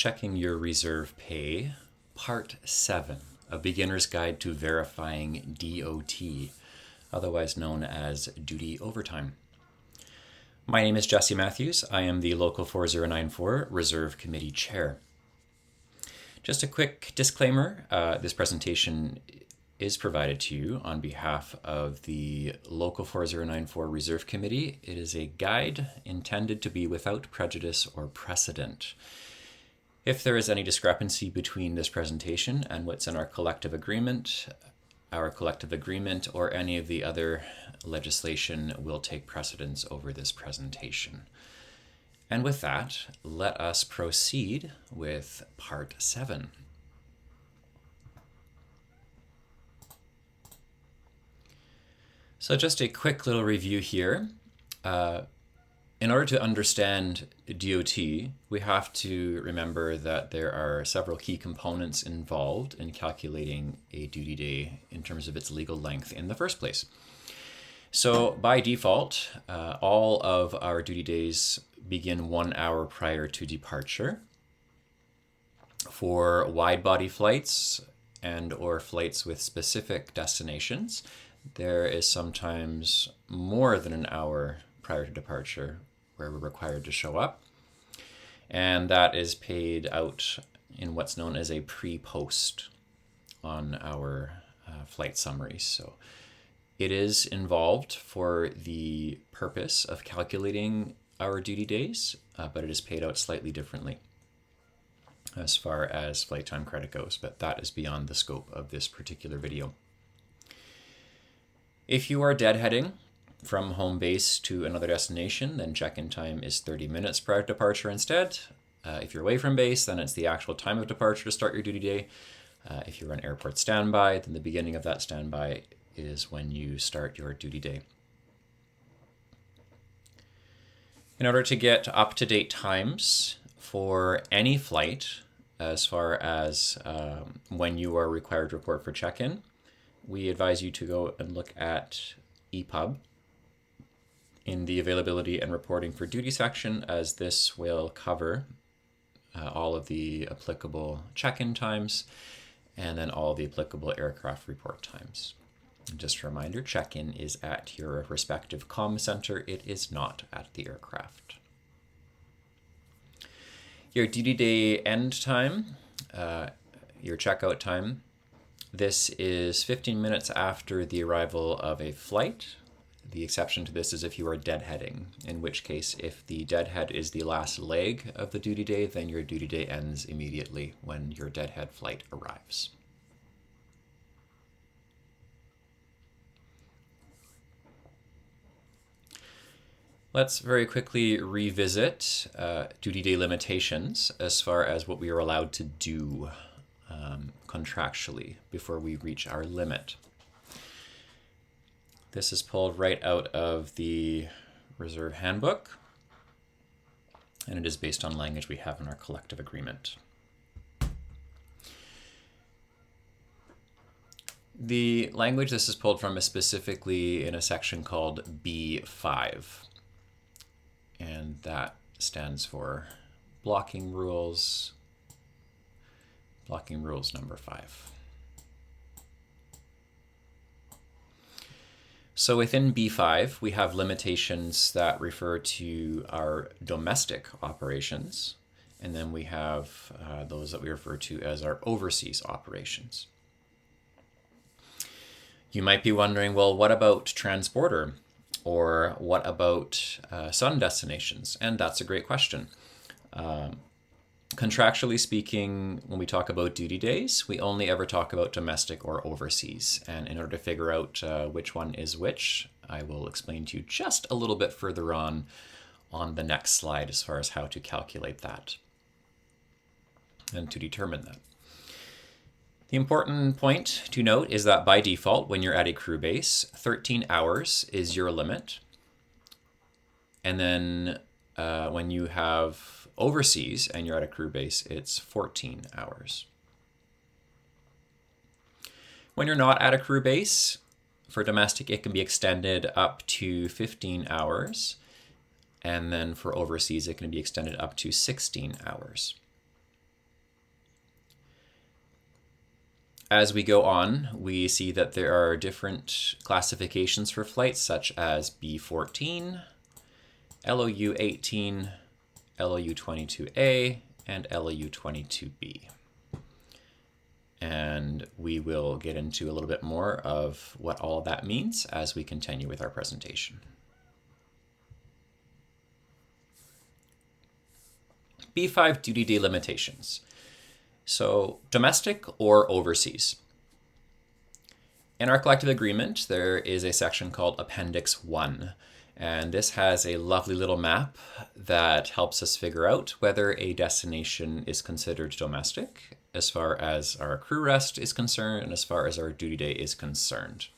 Checking your reserve pay, Part 7, A Beginner's Guide to Verifying DOT, otherwise known as duty overtime. My name is Jesse Matthews. I am the Local 4094 Reserve Committee Chair. Just a quick disclaimer, this presentation is provided to you on behalf of the Local 4094 Reserve Committee. It is a guide intended to be without prejudice or precedent. If there is any discrepancy between this presentation and what's in our collective agreement, or any of the other legislation will take precedence over this presentation. And with that, let us proceed with Part 7. So just a quick little review here. In order to understand DOT, we have to remember that there are several key components involved in calculating a duty day in terms of its legal length in the first place. So by default, all of our duty days begin 1 hour prior to departure. For wide body flights and or flights with specific destinations, there is sometimes more than an hour prior to departure where we're required to show up. And that is paid out in what's known as a pre-post on our flight summaries. So it is involved for the purpose of calculating our duty days, but it is paid out slightly differently as far as flight time credit goes, but that is beyond the scope of this particular video. If you are deadheading from home base to another destination, then check-in time is 30 minutes prior to departure instead. If you're away from base, then it's the actual time of departure to start your duty day. If you're on airport standby, then the beginning of that standby is when you start your duty day. In order to get up-to-date times for any flight, as far as when you are required to report for check-in, we advise you to go and look at EPUB in the availability and reporting for duty section, as this will cover all of the applicable check-in times and then all the applicable aircraft report times. And just a reminder, check-in is at your respective comm center. It is not at the aircraft. Your duty day end time, your checkout time, this is 15 minutes after the arrival of a flight. The exception to this is if you are deadheading, in which case if the deadhead is the last leg of the duty day, then your duty day ends immediately when your deadhead flight arrives. Let's very quickly revisit duty day limitations as far as what we are allowed to do contractually before we reach our limit. This is pulled right out of the Reserve Handbook, and it is based on language we have in our collective agreement. The language this is pulled from is specifically in a section called B5, and that stands for blocking rules number 5. So within B5, we have limitations that refer to our domestic operations, and then we have those that we refer to as our overseas operations. You might be wondering, well, what about transborder? Or what about sun destinations? And that's a great question. Contractually speaking, when we talk about duty days, we only ever talk about domestic or overseas. And in order to figure out which one is which, I will explain to you just a little bit further on the next slide as far as how to calculate that and to determine that. The important point to note is that by default, when you're at a crew base, 13 hours is your limit. And then when you have overseas and you're at a crew base, it's 14 hours. When you're not at a crew base, for domestic, it can be extended up to 15 hours. And then for overseas, it can be extended up to 16 hours. As we go on, we see that there are different classifications for flights, such as B14, LOU 18, LOU 22A, and LOU 22B. And we will get into a little bit more of what all of that means as we continue with our presentation. B5 duty day limitations. So domestic or overseas. In our collective agreement, there is a section called Appendix 1, and this has a lovely little map that helps us figure out whether a destination is considered domestic as far as our crew rest is concerned and as far as our duty day is concerned.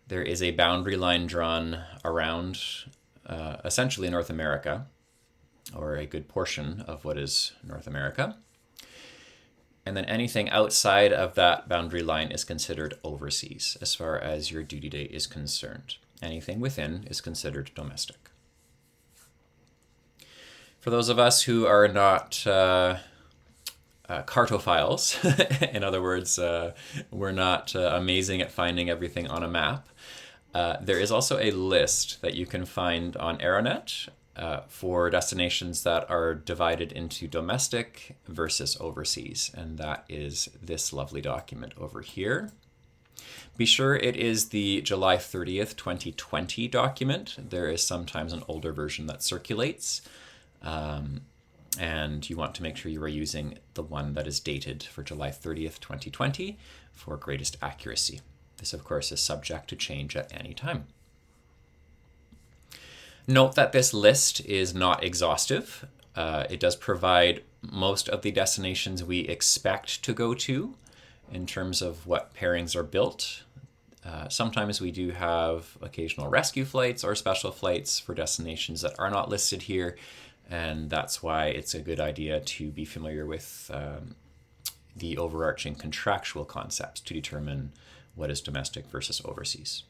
There is a boundary line drawn around essentially North America, or a good portion of what is North America. And then anything outside of that boundary line is considered overseas as far as your duty day is concerned. Anything within is considered domestic. For those of us who are not cartophiles, in other words, we're not amazing at finding everything on a map, there is also a list that you can find on Aeronet for destinations that are divided into domestic versus overseas, and that is this lovely document over here. Be sure it is the July 30th, 2020 document. There is sometimes an older version that circulates, and you want to make sure you are using the one that is dated for July 30th, 2020 for greatest accuracy. This, of course, is subject to change at any time. Note that this list is not exhaustive. It does provide most of the destinations we expect to go to in terms of what pairings are built. Sometimes we do have occasional rescue flights or special flights for destinations that are not listed here, and that's why it's a good idea to be familiar with the overarching contractual concepts to determine what is domestic versus overseas.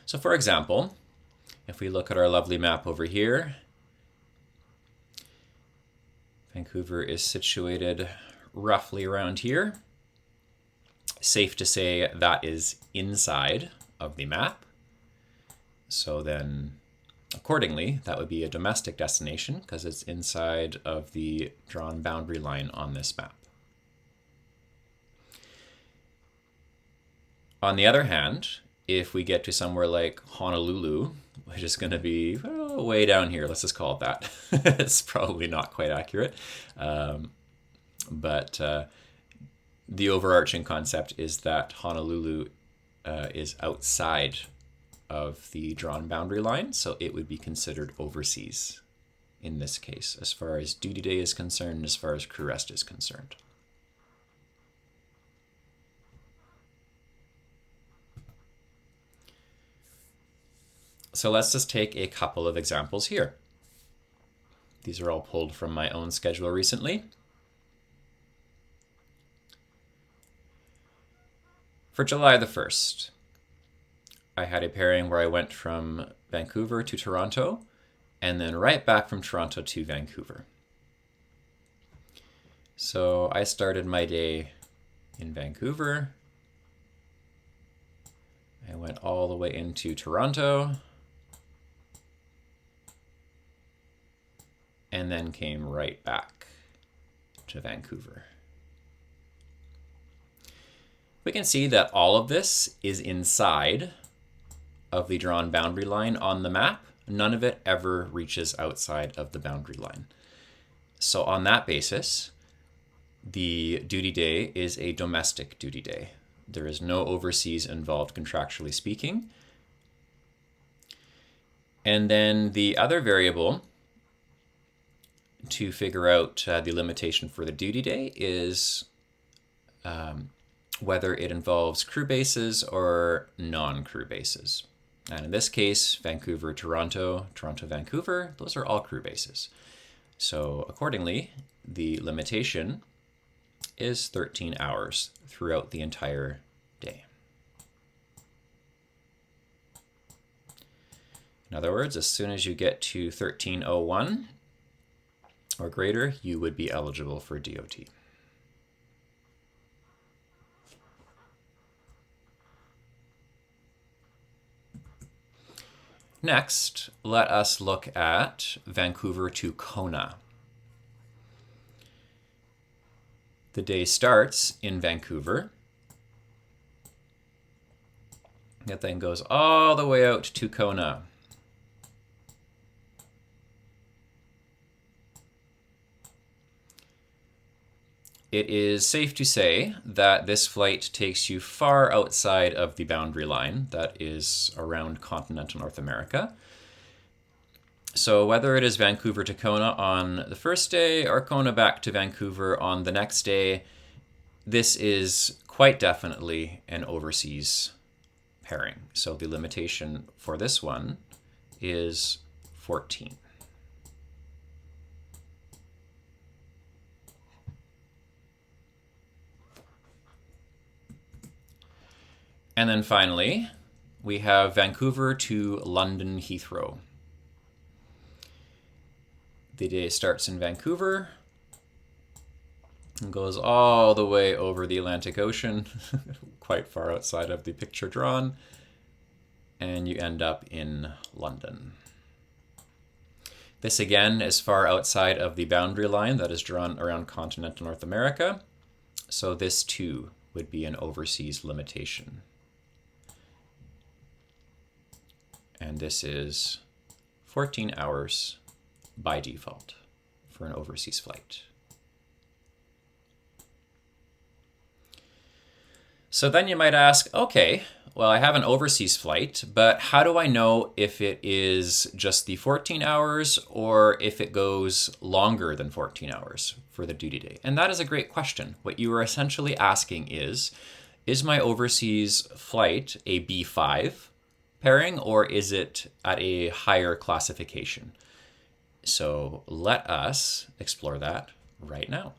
So for example, if we look at our lovely map over here, Vancouver is situated roughly around here. Safe to say that is inside of the map. So then accordingly, that would be a domestic destination because it's inside of the drawn boundary line on this map. On the other hand, if we get to somewhere like Honolulu, which is going to be way down here, let's just call it that. It's probably not quite accurate. But the overarching concept is that Honolulu is outside of the drawn boundary line, so it would be considered overseas in this case, as far as duty day is concerned, as far as crew rest is concerned. So let's just take a couple of examples here. These are all pulled from my own schedule recently. For July the 1st, I had a pairing where I went from Vancouver to Toronto and then right back from Toronto to Vancouver. So I started my day in Vancouver. I went all the way into Toronto and then came right back to Vancouver. We can see that all of this is inside of the drawn boundary line on the map. None of it ever reaches outside of the boundary line. So on that basis, the duty day is a domestic duty day. There is no overseas involved contractually speaking. And then the other variable to figure out the limitation for the duty day is whether it involves crew bases or non-crew bases. And in this case, Vancouver, Toronto, Toronto, Vancouver, those are all crew bases. So accordingly, the limitation is 13 hours throughout the entire day. In other words, as soon as you get to 1301 or greater, you would be eligible for DOT. Next, let us look at Vancouver to Kona. The day starts in Vancouver. It then goes all the way out to Kona. It is safe to say that this flight takes you far outside of the boundary line that is around continental North America. So whether it is Vancouver to Kona on the first day or Kona back to Vancouver on the next day, this is quite definitely an overseas pairing. So the limitation for this one is 14. And then finally, we have Vancouver to London Heathrow. The day starts in Vancouver and goes all the way over the Atlantic Ocean, quite far outside of the picture drawn, and you end up in London. This again is far outside of the boundary line that is drawn around continental North America, so this too would be an overseas limitation. And this is 14 hours by default for an overseas flight. So then you might ask, okay, well, I have an overseas flight, but how do I know if it is just the 14 hours or if it goes longer than 14 hours for the duty day? And that is a great question. What you are essentially asking is my overseas flight a B5 pairing, or is it at a higher classification? So let us explore that right now.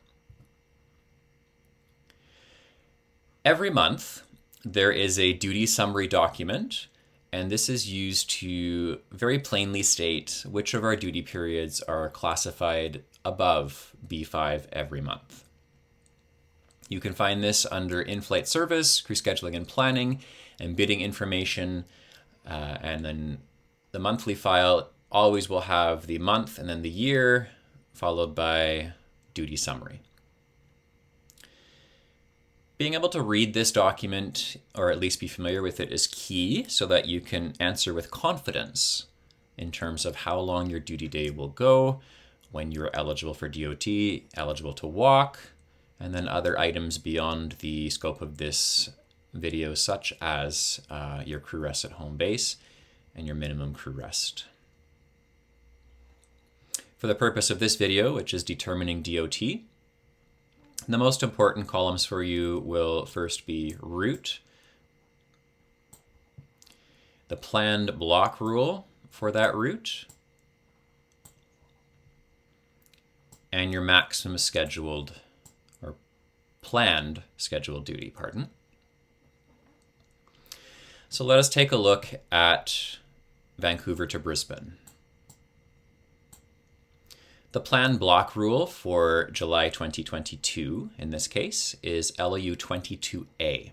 Every month, there is a duty summary document, and this is used to very plainly state which of our duty periods are classified above B5 every month. You can find this under in-flight service, crew scheduling and planning, and bidding information. And then the monthly file always will have the month and then the year, followed by duty summary. Being able to read this document, or at least be familiar with it, is key so that you can answer with confidence in terms of how long your duty day will go, when you're eligible for DOT, eligible to walk, and then other items beyond the scope of this video, such as your crew rest at home base and your minimum crew rest. For the purpose of this video, which is determining DOT, the most important columns for you will first be route, the planned block rule for that route, and your maximum scheduled or planned scheduled duty, pardon. So let us take a look at Vancouver to Brisbane. The planned block rule for July 2022, in this case, is LU 22A.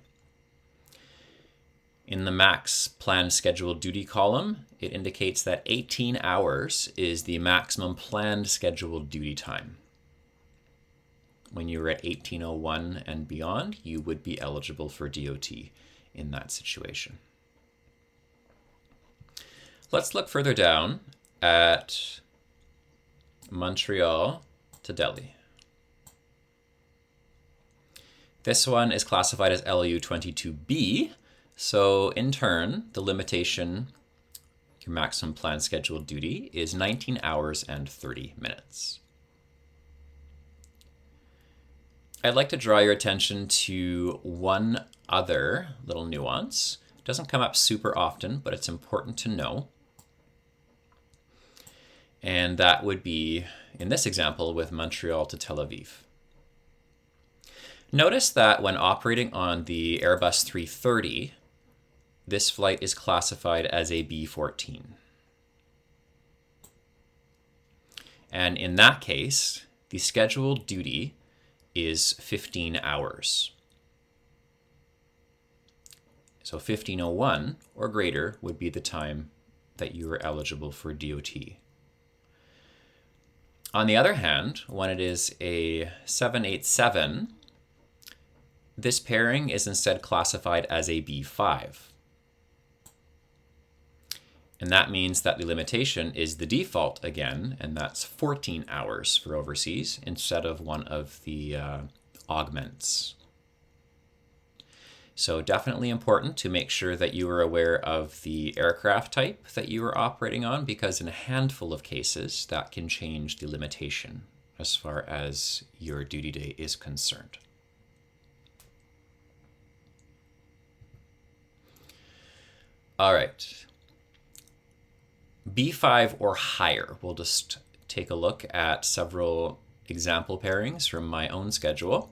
In the max planned scheduled duty column, it indicates that 18 hours is the maximum planned scheduled duty time. When you're at 1801 and beyond, you would be eligible for DOT in that situation. Let's look further down at Montreal to Delhi. This one is classified as LU 22B, so in turn, the limitation, your maximum planned scheduled duty, is 19 hours and 30 minutes. I'd like to draw your attention to one other little nuance. It doesn't come up super often, but it's important to know. And that would be, in this example, with Montreal to Tel Aviv. Notice that when operating on the Airbus 330, this flight is classified as a B14. And in that case, the scheduled duty is 15 hours. So 1501 or greater would be the time that you are eligible for DOT. On the other hand, when it is a 787, this pairing is instead classified as a B5. And that means that the limitation is the default again, and that's 14 hours for overseas instead of one of the augments. So definitely important to make sure that you are aware of the aircraft type that you are operating on, because in a handful of cases that can change the limitation as far as your duty day is concerned. All right. B5 or higher. We'll just take a look at several example pairings from my own schedule.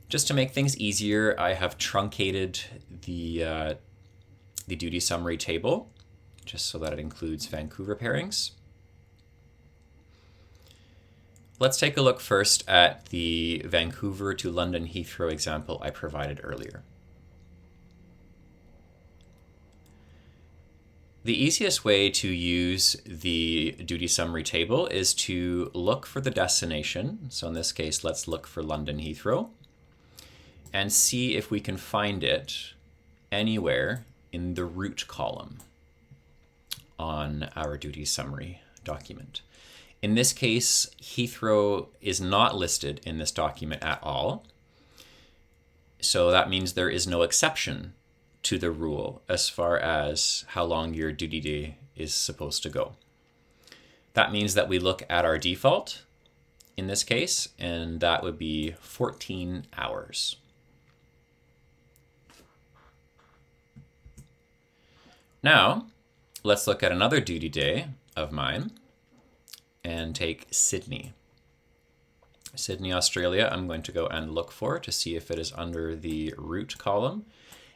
Just to make things easier, I have truncated the duty summary table, just so that it includes Vancouver pairings. Let's take a look first at the Vancouver to London Heathrow example I provided earlier. The easiest way to use the duty summary table is to look for the destination. So in this case, let's look for London Heathrow and see if we can find it anywhere in the route column on our duty summary document. In this case, Heathrow is not listed in this document at all. So that means there is no exception to the rule as far as how long your duty day is supposed to go. That means that we look at our default in this case, and that would be 14 hours. Now, let's look at another duty day of mine and take Sydney. Sydney, Australia, I'm going to go and look for to see if it is under the route column.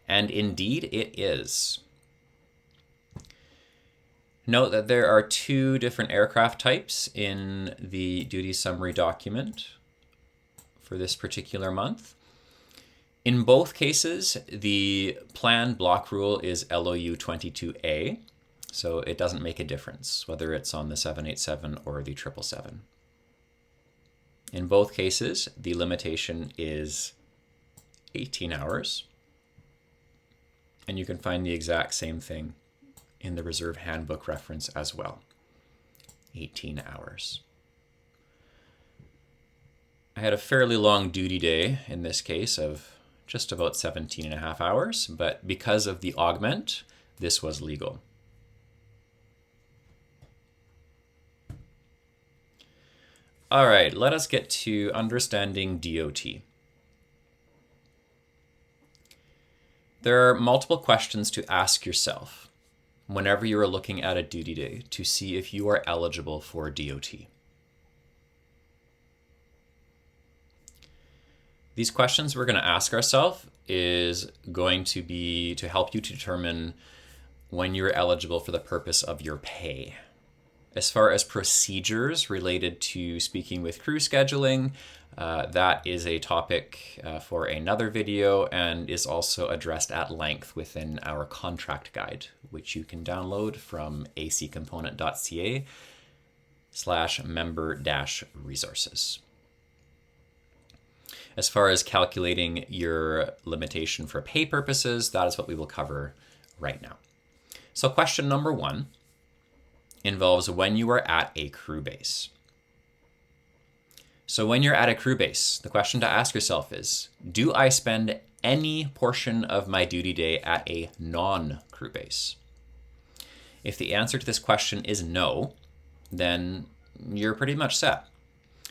And indeed it is. Note that there are two different aircraft types in the duty summary document for this particular month. In both cases, the planned block rule is LOU 22A, so it doesn't make a difference whether it's on the 787 or the 777. In both cases, the limitation is 18 hours, and you can find the exact same thing in the Reserve Handbook reference as well, 18 hours. I had a fairly long duty day in this case of just about 17 and a half hours, but because of the augment, this was legal. All right, let us get to understanding DOT. There are multiple questions to ask yourself whenever you are looking at a duty day to see if you are eligible for DOT. These questions we're going to ask ourselves is going to be to help you to determine when you're eligible for the purpose of your pay. As far as procedures related to speaking with crew scheduling, that is a topic for another video and is also addressed at length within our contract guide, which you can download from accomponent.ca/member-resources. As far as calculating your limitation for pay purposes, that is what we will cover right now. So question number 1 involves when you are at a crew base. So when you're at a crew base, the question to ask yourself is, do I spend any portion of my duty day at a non-crew base? If the answer to this question is no, then you're pretty much set.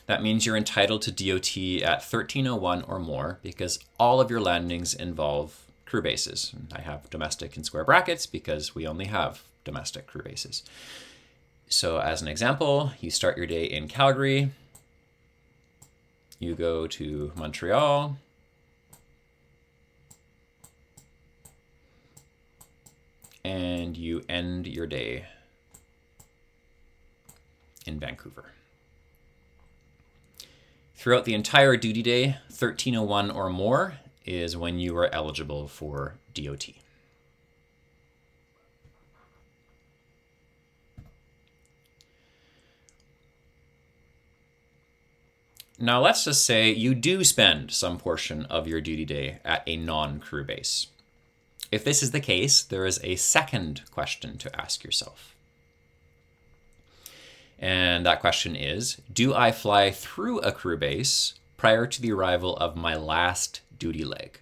That means you're entitled to DOT at 1301 or more because all of your landings involve crew bases. I have domestic in square brackets because we only have domestic crew bases. So as an example, you start your day in Calgary, you go to Montreal, and you end your day in Vancouver. Throughout the entire duty day, 1301 or more is when you are eligible for DOT. Now let's just say you do spend some portion of your duty day at a non-crew base. If this is the case, there is a second question to ask yourself. And that question is, do I fly through a crew base prior to the arrival of my last duty leg?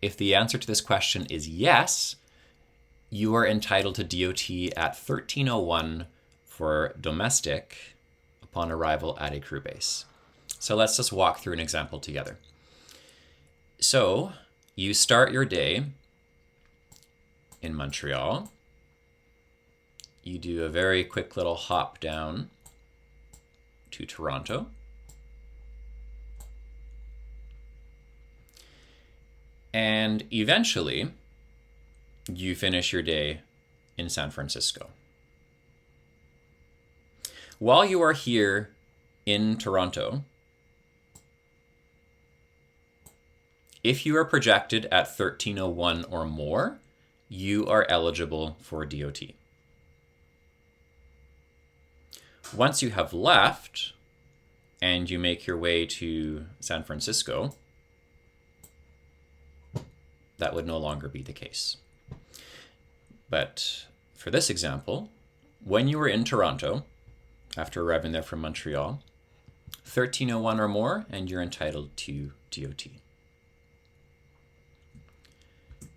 If the answer to this question is yes, you are entitled to DOT at 1301 for domestic upon arrival at a crew base. So let's just walk through an example together. So you start your day in Montreal. You do a very quick little hop down to Toronto. And eventually, you finish your day in San Francisco. While you are here in Toronto, if you are projected at 1301 or more, you are eligible for DOT. Once you have left and you make your way to San Francisco, that would no longer be the case. But for this example, when you were in Toronto, after arriving there from Montreal, 1301 or more, and you're entitled to DOT.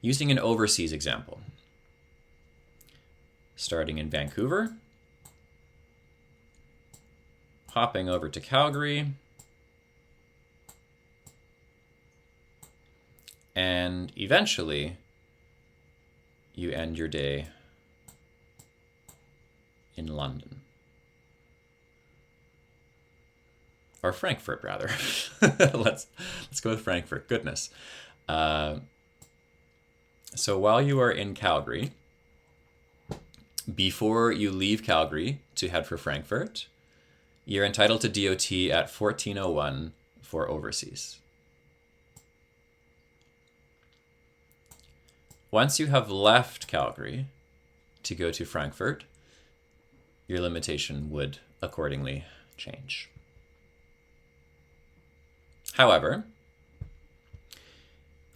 Using an overseas example, starting in Vancouver, hopping over to Calgary, and eventually you end your day in London. Or Frankfurt, rather. Let's go with Frankfurt. Goodness. So while you are in Calgary, before you leave Calgary to head for Frankfurt, you're entitled to DOT at 1401 for overseas. Once you have left Calgary to go to Frankfurt, your limitation would accordingly change. However,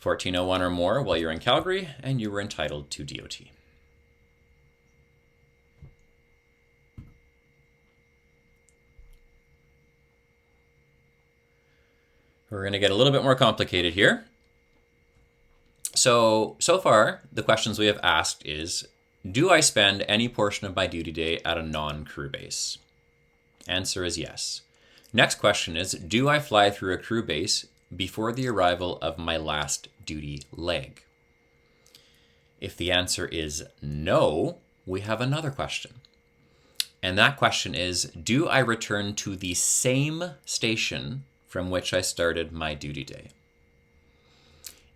1401 or more while you're in Calgary, and you were entitled to DOT. We're going to get a little bit more complicated here. So far, the questions we have asked is, do I spend any portion of my duty day at a non-crew base? Answer is yes. Next question is, do I fly through a crew base before the arrival of my last duty leg? If the answer is no, we have another question. And that question is, do I return to the same station from which I started my duty day?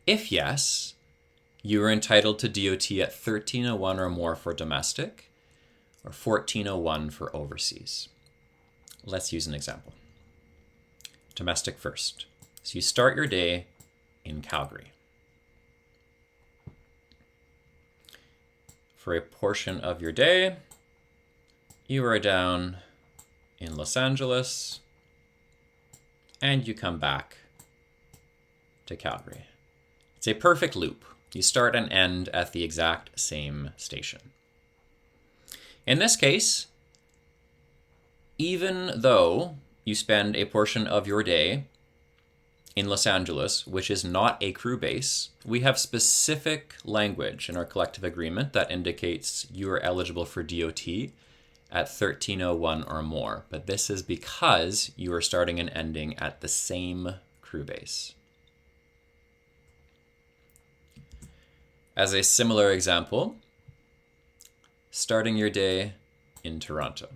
If yes, you are entitled to DOT at 1301 or more for domestic, or 1401 for overseas. Let's use an example. Domestic first. So you start your day in Calgary. For a portion of your day, you are down in Los Angeles, and you come back to Calgary. It's a perfect loop. You start and end at the exact same station. In this case, even though you spend a portion of your day in Los Angeles, which is not a crew base, we have specific language in our collective agreement that indicates you are eligible for DOT at 1301 or more. But this is because you are starting and ending at the same crew base. As a similar example, starting your day in Toronto.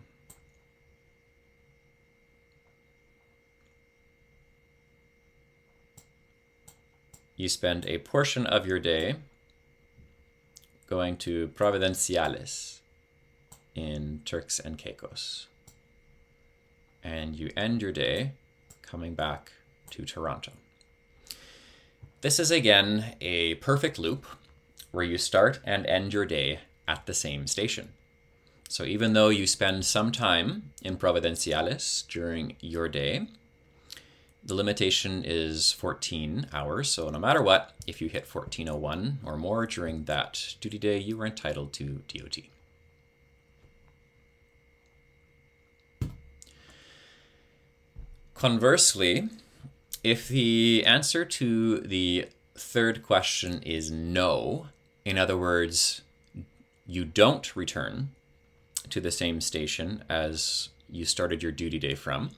You spend a portion of your day going to Providenciales in Turks and Caicos. And you end your day coming back to Toronto. This is again a perfect loop where you start and end your day at the same station. So even though you spend some time in Providenciales during your day, the limitation is 14 hours. So no matter what, if you hit 1401 or more during that duty day, you are entitled to DOT. Conversely, if the answer to the third question is no, in other words, you don't return to the same station as you started your duty day from,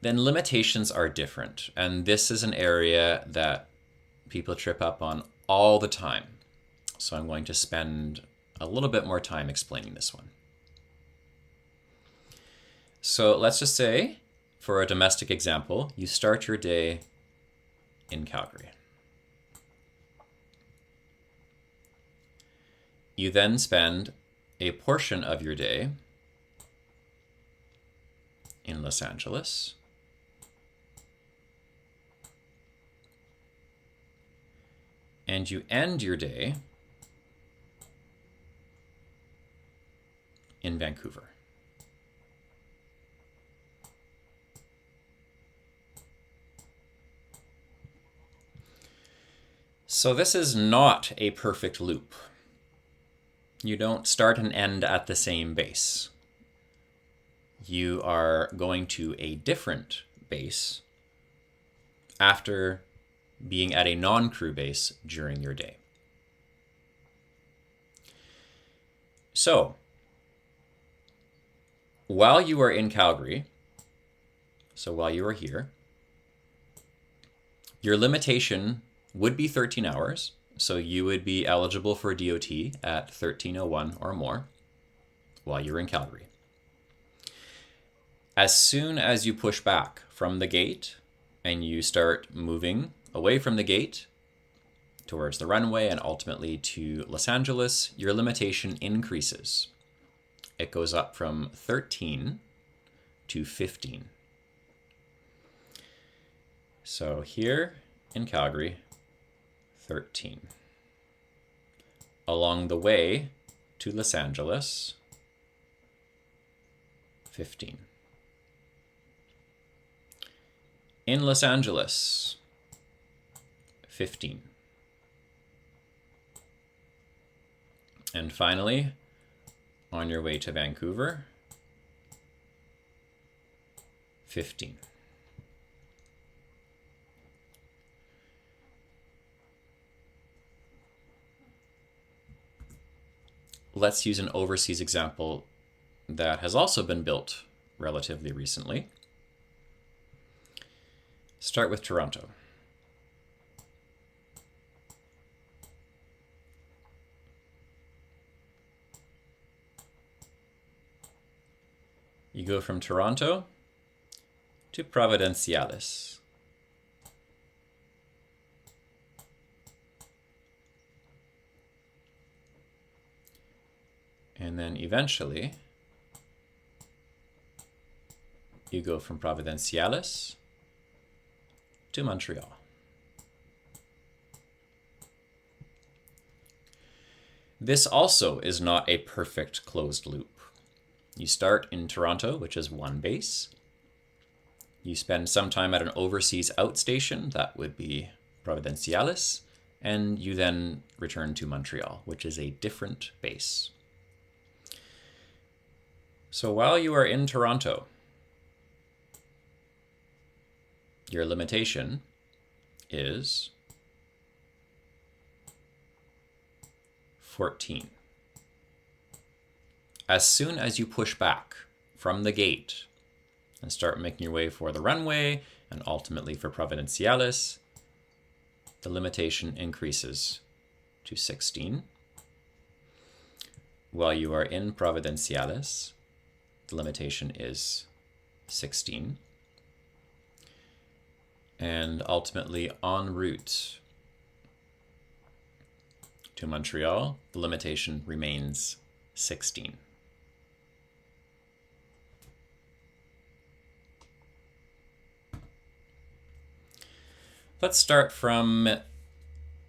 then limitations are different. And this is an area that people trip up on all the time. So I'm going to spend a little bit more time explaining this one. So let's just say, for a domestic example, you start your day in Calgary. You then spend a portion of your day in Los Angeles. And you end your day in Vancouver. So this is not a perfect loop. You don't start and end at the same base. You are going to a different base after being at a non-crew base during your day. So, while you are in Calgary, so while you are here, your limitation would be 13 hours. So you would be eligible for DOT at 1301 or more while you're in Calgary. As soon as you push back from the gate and you start moving away from the gate towards the runway and ultimately to Los Angeles, your limitation increases. It goes up from 13 to 15. So here in Calgary, 13. Along the way to Los Angeles, 15. In Los Angeles, 15. And finally, on your way to Vancouver, 15. Let's use an overseas example that has also been built relatively recently. Start with Toronto. You go from Toronto to Providenciales. And then eventually, you go from Providenciales to Montreal. This also is not a perfect closed loop. You start in Toronto, which is one base. You spend some time at an overseas outstation, that would be Providenciales, and you then return to Montreal, which is a different base. So while you are in Toronto, your limitation is 14. As soon as you push back from the gate and start making your way for the runway and ultimately for Providenciales, the limitation increases to 16. While you are in Providenciales, the limitation is 16. And ultimately en route to Montreal, the limitation remains 16. Let's start from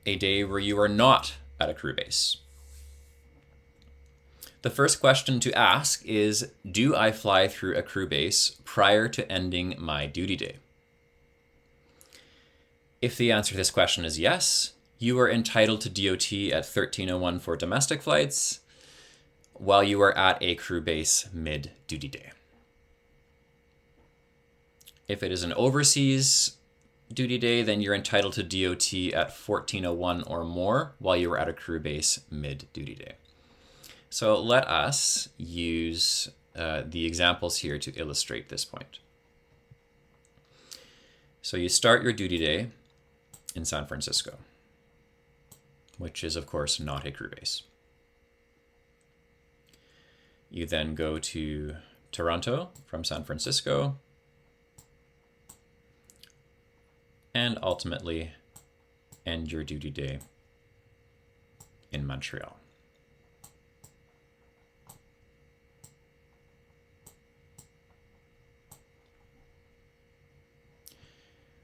a day where you are not at a crew base. The first question to ask is, do I fly through a crew base prior to ending my duty day? If the answer to this question is yes, you are entitled to DOT at 1301 for domestic flights while you are at a crew base mid-duty day. If it is an overseas duty day, then you're entitled to DOT at 1401 or more while you are at a crew base mid-duty day. So let us use the examples here to illustrate this point. So you start your duty day in San Francisco, which is of course not a crew base. You then go to Toronto from San Francisco, and ultimately end your duty day in Montreal.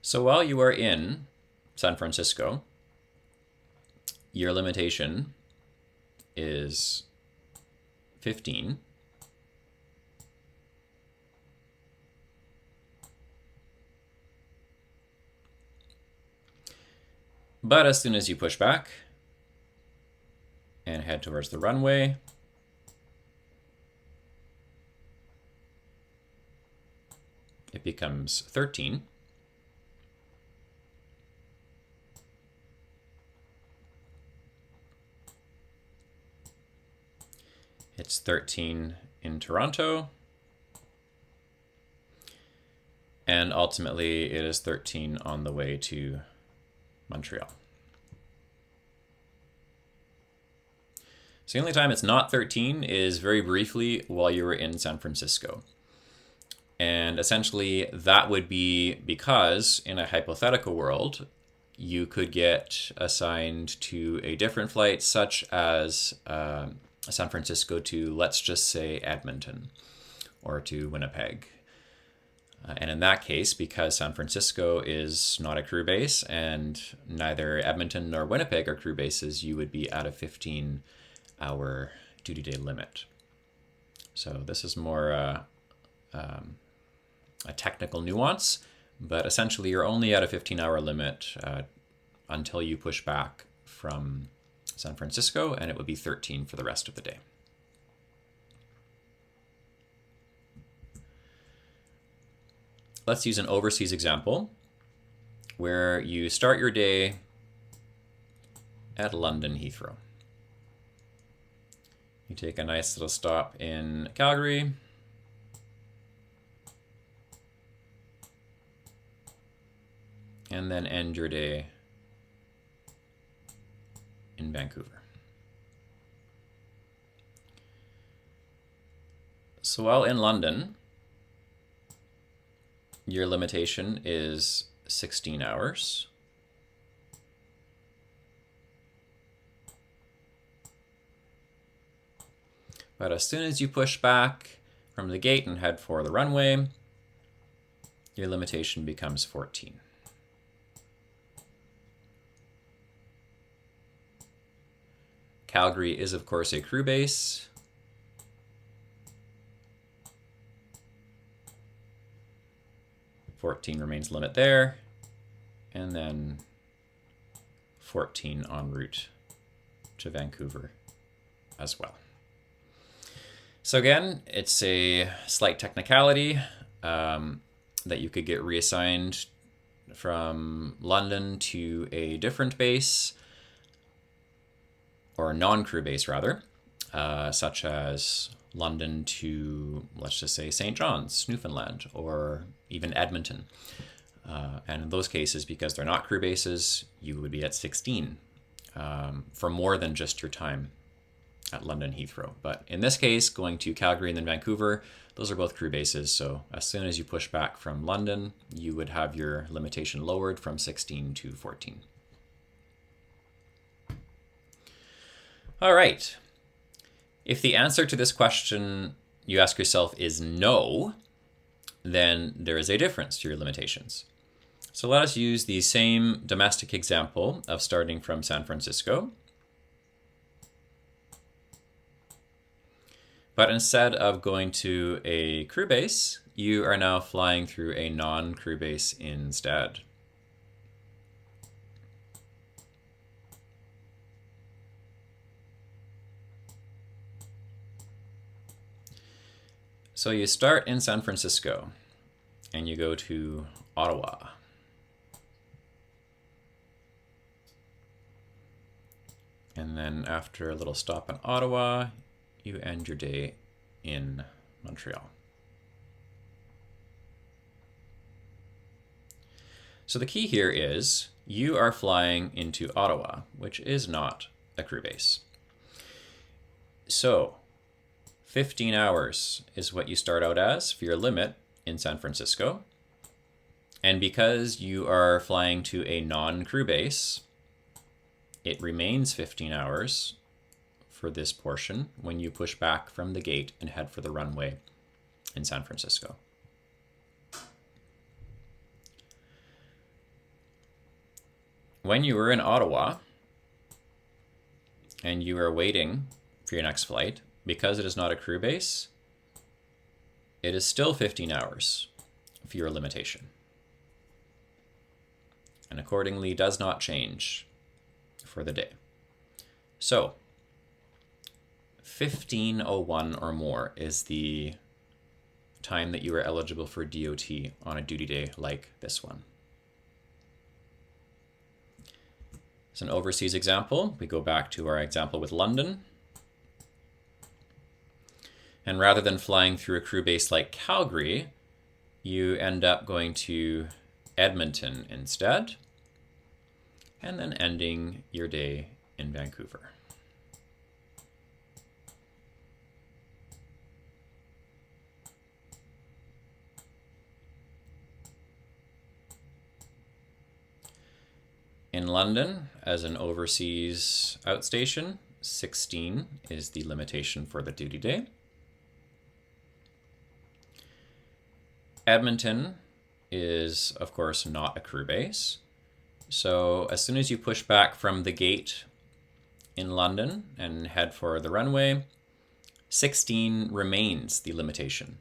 So while you are in San Francisco, your limitation is 15. But as soon as you push back and head towards the runway, it becomes 13. It's 13 in Toronto, and ultimately it is 13 on the way to Montreal. So the only time it's not 13 is very briefly while you were in San Francisco. And essentially that would be because in a hypothetical world, you could get assigned to a different flight, such as San Francisco to, let's just say, Edmonton or to Winnipeg. And in that case, because San Francisco is not a crew base and neither Edmonton nor Winnipeg are crew bases, you would be at a 15-hour duty day limit. So this is more a technical nuance, but essentially you're only at a 15-hour limit until you push back from San Francisco, and it would be 13 for the rest of the day. Let's use an overseas example where you start your day at London Heathrow. You take a nice little stop in Calgary, and then end your day in Vancouver. So while in London, your limitation is 16 hours. But as soon as you push back from the gate and head for the runway, your limitation becomes 14. Calgary is, of course, a crew base. $14 remains limit there, and then 14 en route to Vancouver as well. So again, it's a slight technicality that you could get reassigned from London to a different base, or non-crew base rather, such as London to, let's just say, St. John's, Newfoundland, or even Edmonton. And in those cases, because they're not crew bases, you would be at 16 for more than just your time at London Heathrow. But in this case, going to Calgary and then Vancouver, those are both crew bases. So as soon as you push back from London, you would have your limitation lowered from 16 to 14. All right. If the answer to this question you ask yourself is no, then there is a difference to your limitations. So let us use the same domestic example of starting from San Francisco. But instead of going to a crew base, you are now flying through a non-crew base instead. So you start in San Francisco and you go to Ottawa. And then after a little stop in Ottawa, you end your day in Montreal. So the key here is you are flying into Ottawa, which is not a crew base. So 15 hours is what you start out as for your limit in San Francisco. And because you are flying to a non-crew base, it remains 15 hours for this portion when you push back from the gate and head for the runway in San Francisco. When you are in Ottawa and you are waiting for your next flight, because it is not a crew base, it is still 15 hours for your limitation, and accordingly does not change for the day. So 15:01 or more is the time that you are eligible for DOT on a duty day like this one. As an overseas example, we go back to our example with London. And rather than flying through a crew base like Calgary, you end up going to Edmonton instead, and then ending your day in Vancouver. In London, as an overseas outstation, 16 is the limitation for the duty day. Edmonton is, of course, not a crew base. So as soon as you push back from the gate in London and head for the runway, 16 remains the limitation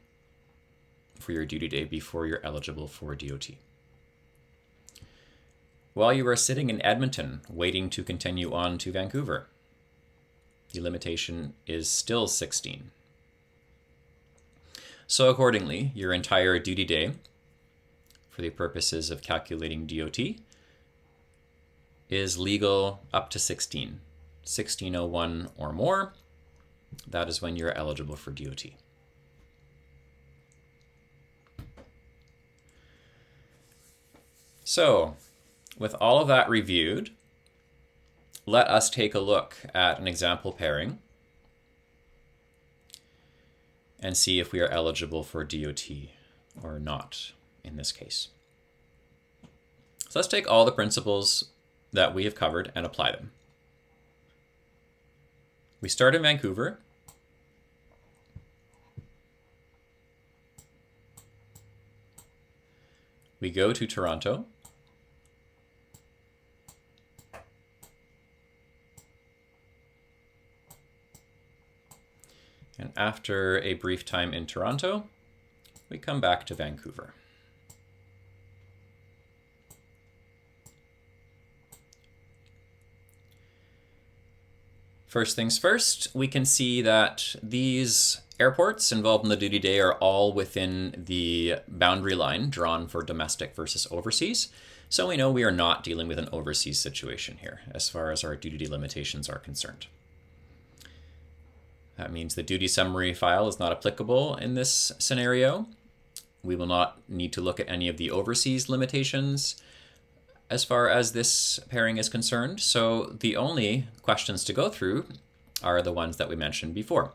for your duty day before you're eligible for DOT. While you are sitting in Edmonton waiting to continue on to Vancouver, the limitation is still 16. So accordingly, your entire duty day, for the purposes of calculating DOT, is legal up to 16. 16:01 or more, that is when you're eligible for DOT. So, with all of that reviewed, let us take a look at an example pairing and see if we are eligible for DOT or not in this case. So let's take all the principles that we have covered and apply them. We start in Vancouver. We go to Toronto. And after a brief time in Toronto, we come back to Vancouver. First things first, we can see that these airports involved in the duty day are all within the boundary line drawn for domestic versus overseas. So we know we are not dealing with an overseas situation here as far as our duty day limitations are concerned. That means the duty summary file is not applicable in this scenario. We will not need to look at any of the overseas limitations as far as this pairing is concerned. So the only questions to go through are the ones that we mentioned before.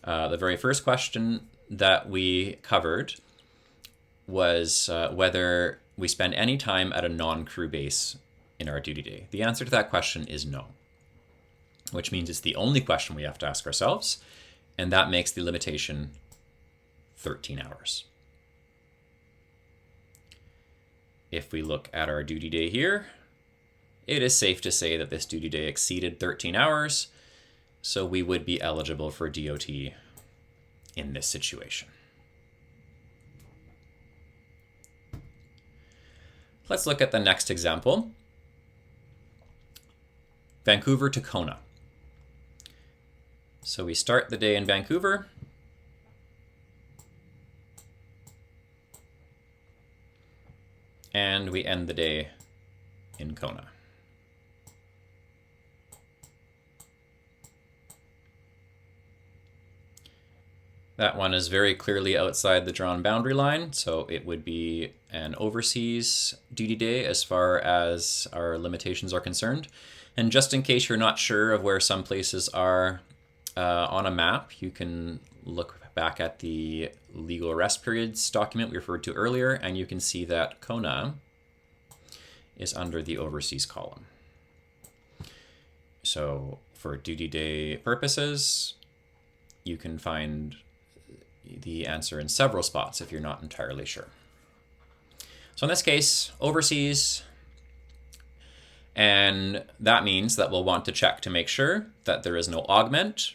The very first question that we covered was whether we spend any time at a non-crew base in our duty day. The answer to that question is no, which means it's the only question we have to ask ourselves, and that makes the limitation 13 hours. If we look at our duty day here, it is safe to say that this duty day exceeded 13 hours, so we would be eligible for DOT in this situation. Let's look at the next example. Vancouver to Kona. So we start the day in Vancouver. And we end the day in Kona. That one is very clearly outside the drawn boundary line, so it would be an overseas duty day as far as our limitations are concerned. And just in case you're not sure of where some places are on a map, you can look back at the legal rest periods document we referred to earlier, and you can see that Kona is under the overseas column. So for duty day purposes, you can find the answer in several spots if you're not entirely sure. So in this case, overseas, and that means that we'll want to check to make sure that there is no augment.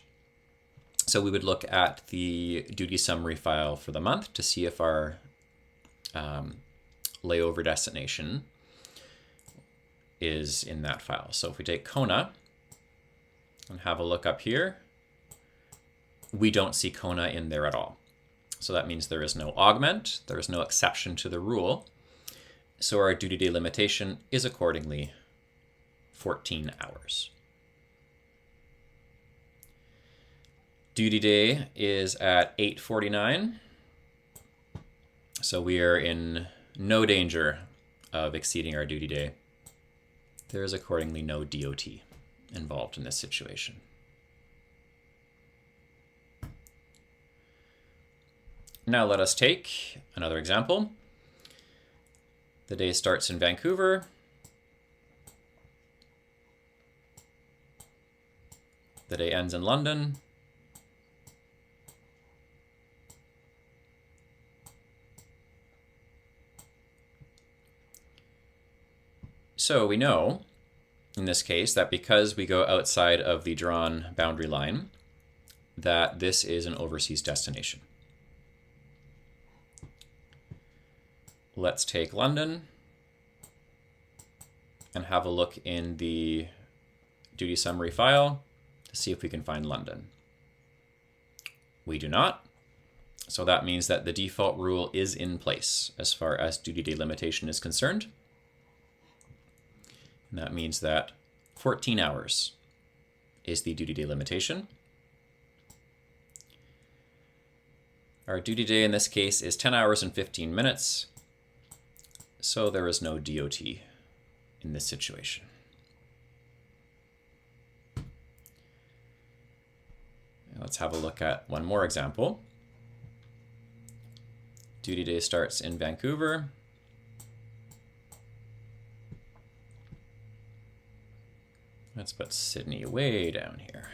So we would look at the duty summary file for the month to see if our layover destination is in that file. So if we take Kona and have a look up here, we don't see Kona in there at all. So that means there is no augment, there is no exception to the rule. So our duty day limitation is accordingly 14 hours. Duty day is at 8:49. So we are in no danger of exceeding our duty day. There is accordingly no DOT involved in this situation. Now let us take another example. The day starts in Vancouver. The day ends in London. So we know, in this case, that because we go outside of the drawn boundary line, that this is an overseas destination. Let's take London and have a look in the duty summary file to see if we can find London. We do not. So that means that the default rule is in place as far as duty day limitation is concerned. And that means that 14 hours is the duty day limitation. Our duty day in this case is 10 hours and 15 minutes. So there is no DOT in this situation. Let's have a look at one more example. Duty day starts in Vancouver. Let's put Sydney way down here.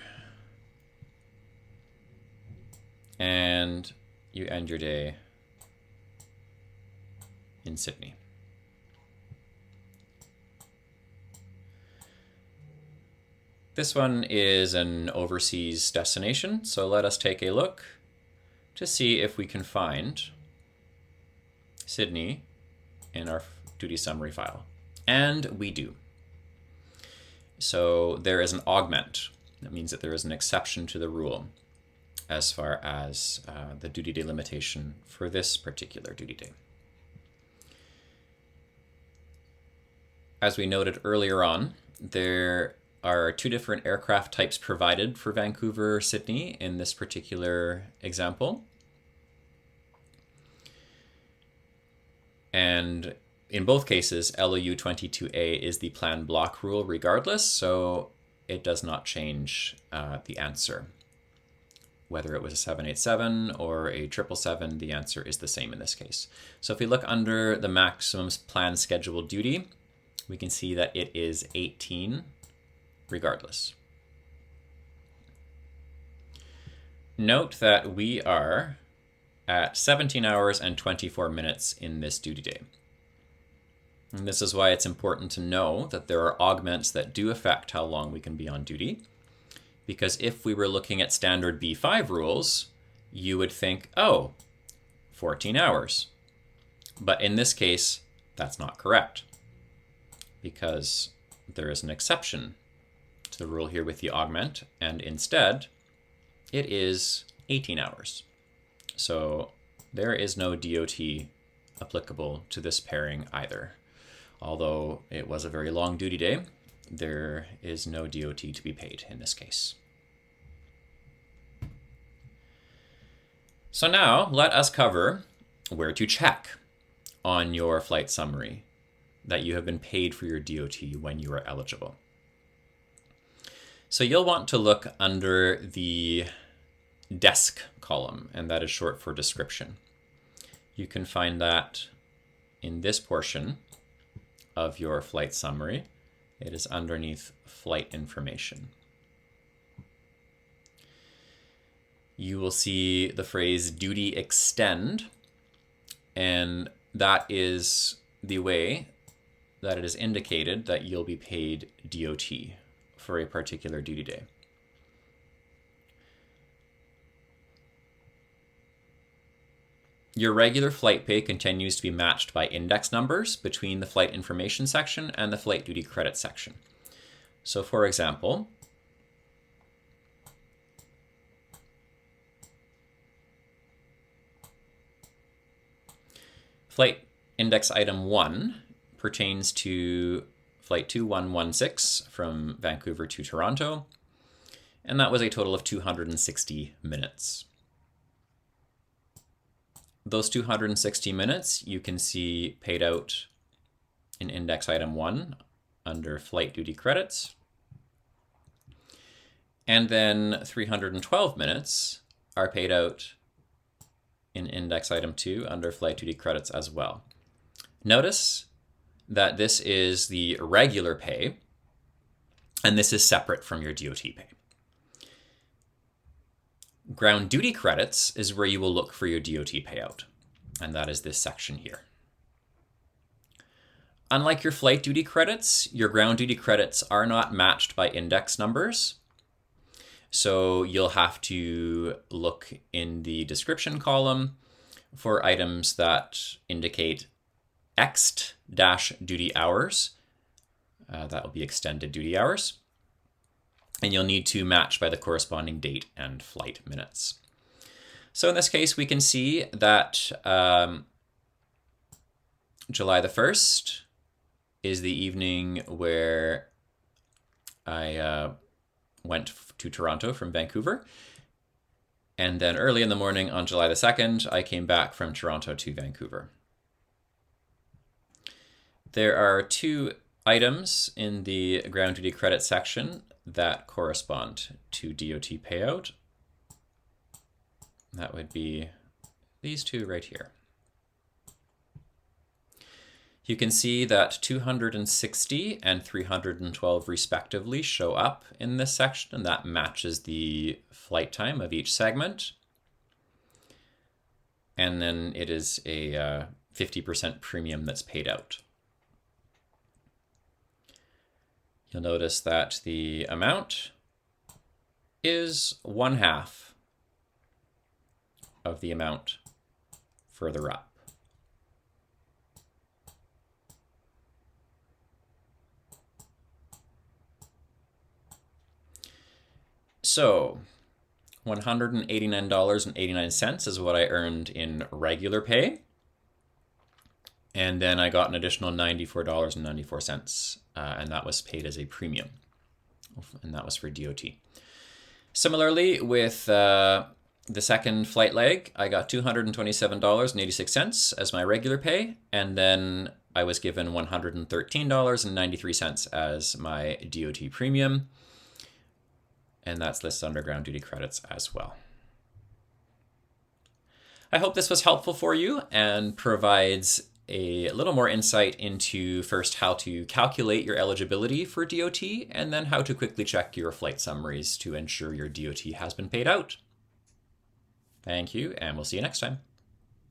And you end your day in Sydney. This one is an overseas destination, so let us take a look to see if we can find Sydney in our duty summary file. And we do. So there is an augment. That means that there is an exception to the rule as far as the duty day limitation for this particular duty day. As we noted earlier on, there are two different aircraft types provided for Vancouver, Sydney in this particular example. And in both cases, LOU 22A is the planned block rule regardless, so it does not change the answer. Whether it was a 787 or a 777, the answer is the same in this case. So if we look under the maximum planned scheduled duty, we can see that it is 18 regardless. Note that we are at 17 hours and 24 minutes in this duty day. And this is why it's important to know that there are augments that do affect how long we can be on duty. Because if we were looking at standard B5 rules, you would think, oh, 14 hours. But in this case, that's not correct, because there is an exception to the rule here with the augment, and instead it is 18 hours. So there is no DOT applicable to this pairing either. Although it was a very long duty day, there is no DOT to be paid in this case. So now let us cover where to check on your flight summary that you have been paid for your DOT when you are eligible. So you'll want to look under the desk column, and that is short for description. You can find that in this portion of your flight summary. It is underneath flight information. You will see the phrase duty extend, and that is the way that it is indicated that you'll be paid DOT for a particular duty day. Your regular flight pay continues to be matched by index numbers between the flight information section and the flight duty credit section. So for example, flight index item 1 pertains to flight 2116 from Vancouver to Toronto, and that was a total of 260 minutes. Those 260 minutes you can see paid out in index item 1 under flight duty credits. And then 312 minutes are paid out in index item 2 under flight duty credits as well. Notice that this is the regular pay, and this is separate from your DOT pay. Ground duty credits is where you will look for your DOT payout, and that is this section here. Unlike your flight duty credits, your ground duty credits are not matched by index numbers. So you'll have to look in the description column for items that indicate ext-duty hours. That will be extended duty hours. And you'll need to match by the corresponding date and flight minutes. So in this case, we can see that July the 1st is the evening where I went to Toronto from Vancouver. And then early in the morning on July the 2nd, I came back from Toronto to Vancouver. There are 2 items in the ground duty credit section that correspond to DOT payout. That would be these 2 right here. You can see that 260 and 312 respectively show up in this section, and that matches the flight time of each segment. And then it is a 50% premium that's paid out. You'll notice that the amount is 1/2 of the amount further up. So $189.89 is what I earned in regular pay. And then I got an additional $94.94, and that was paid as a premium. And that was for DOT. Similarly, with the second flight leg, I got $227.86 as my regular pay, and then I was given $113.93 as my DOT premium, and that's listed under ground duty credits as well. I hope this was helpful for you and provides a little more insight into first how to calculate your eligibility for DOT, and then how to quickly check your flight summaries to ensure your DOT has been paid out. Thank you, and we'll see you next time.